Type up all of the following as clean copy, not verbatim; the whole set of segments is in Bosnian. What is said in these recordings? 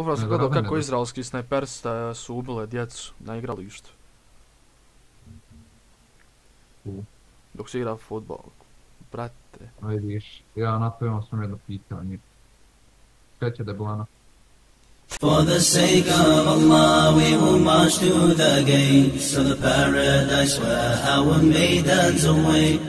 Upravo sam gledao kako izraelski snajperista su ubile djecu na igralištu. Dok se igra fudbal. Brate. Vidiš, ja na to imam samo jedno pitanje. Kaj će da je Blana? For the sake of Allah, we will march to the gates of the paradise where our maidens await.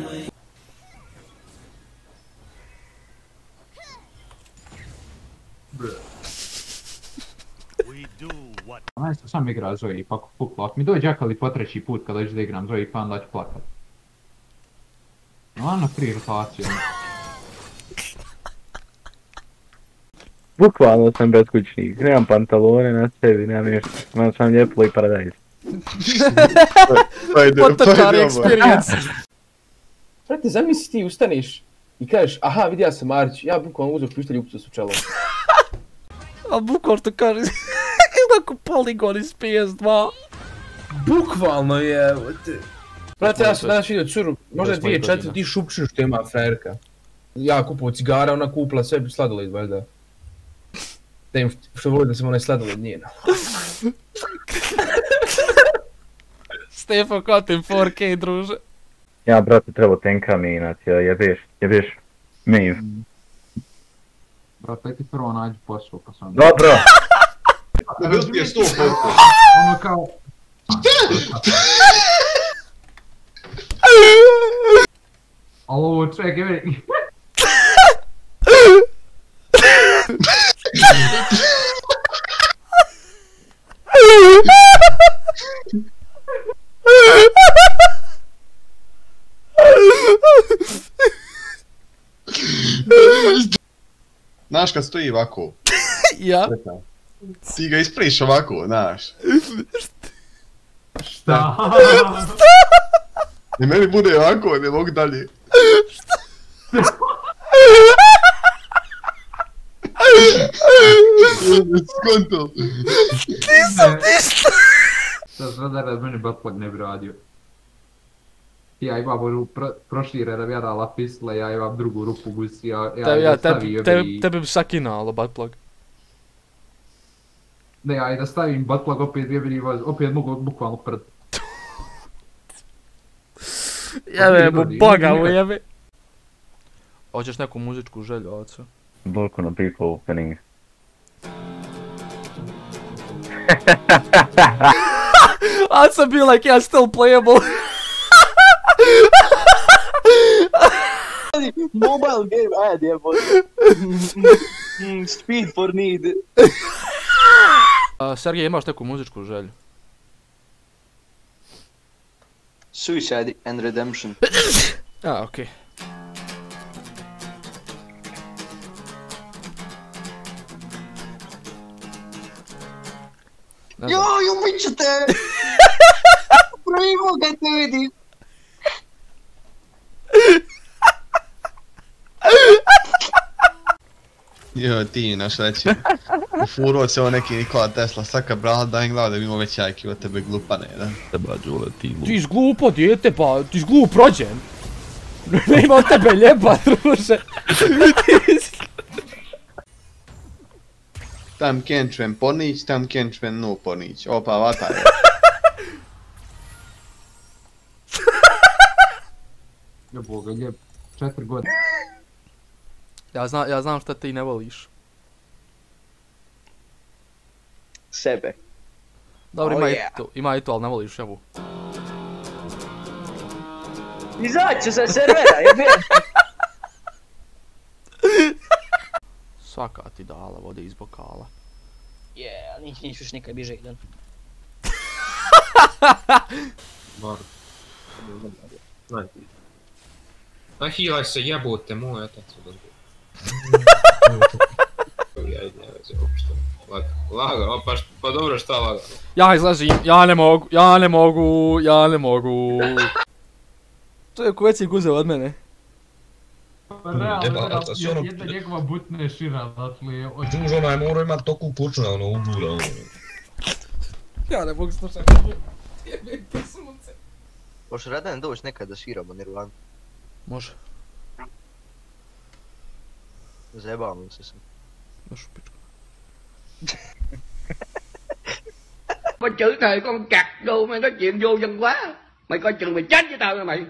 Onaj sam igra Zoe i pak pukla. Ako mi dođe Akali po treći put kada ću da igram Zoe pa onda ću plakat. Ono free rotaciju. Bukvalno sam beskućnik, nemam pantalone na sebi, nemam ništa, imam sam lijepo i paradajz. Potočari experience. Frate, zamisli ti ustaneš i kažeš, aha, vidi ja sam Marić, ja bukvalno uzeo pištolj i upucao s u čelo. A bukvalno što kaže, kako Polygon iz PS2. Bukvalno je, brate, ja sam danas vidio curu, možda 2004 ti šupčinu što ima frajerka. Ja kupuo cigara, ona kupila sebi sladoled, valjda. Da im što voli da sam onaj sladoled njena. Stefan Kotin 4K, druže. Ja, brate, treba tenka minat, jebeš, miv. Brate, ti prvo nađi posao pa sam... Dobro! Bil ti je 100%. Ono kao... Ali ovo čekaj, vidi. Znaš kad stoji ovako? Ja? Ti ga ispriš ovako, znaš. Šta? I meni bude ovako, ne mogu dalje. Skonto. Nisam ništa! Sad zada da meni buttplug ne bi radio. Ja imam onu prošire da bi ja dala pisle, ja imam drugu rupu gusi, ja stavio bi... Tebe bi sakinalo buttplug. Ne, ja i da stavim buttplug opet opet mogu bukvalno pred. Jebe mu boga mu jebe. Hoćeš neku muzičku želju, ocu? Volko na people opening. I'd be like, yeah, still playable. Mobile game ad, jebote. Speed for need. Sergej, imaš neku muzičku želju? Suicide and Redemption. A, okej. Joj, ubit ću te! Prvi moga te vidim. Joj, ti naš reći. Ufuro se ovo neki Nikola Tesla, svaka brala da im glava da bi imao već jajki od tebe glupane, da? Teba Đule, ti lup. Ti glupo dijete pa, ti glup rođen. Ne ima od tebe ljeba, druže. Tam kenčven ponić, tam kenčven nu ponić. Opa, vata je. Jebo ga, 4 godine. Ja znam šta ti ne voliš. Sebe. Dobro, ima i to, ali ne voliš javu. Izaću sa servera, jebem. Svaka ti dala vode iz bokala. Ali neću još nikad biže jedan. Bar. Da healaj se jebote moj otac od ja ne veze uopšte. Lagano, pa dobro šta lagano? Ja izlazim, ja ne mogu. To je ko veći guze od mene. Realno, jedna njegova butna je šira, dakle... Duž onaj morao imat toku pučna, ono, ugura, ono. Ja ne mogu slušati. Jebim ti sunce. Možeš Radan doći nekad da sviramo Nirvana? Može. Zajebavamo se sam. Još u pičku. Có chữ thề con cặc đồ mày nói chuyện vô dân quá. Mày coi chừng mày chết với tao nha mày.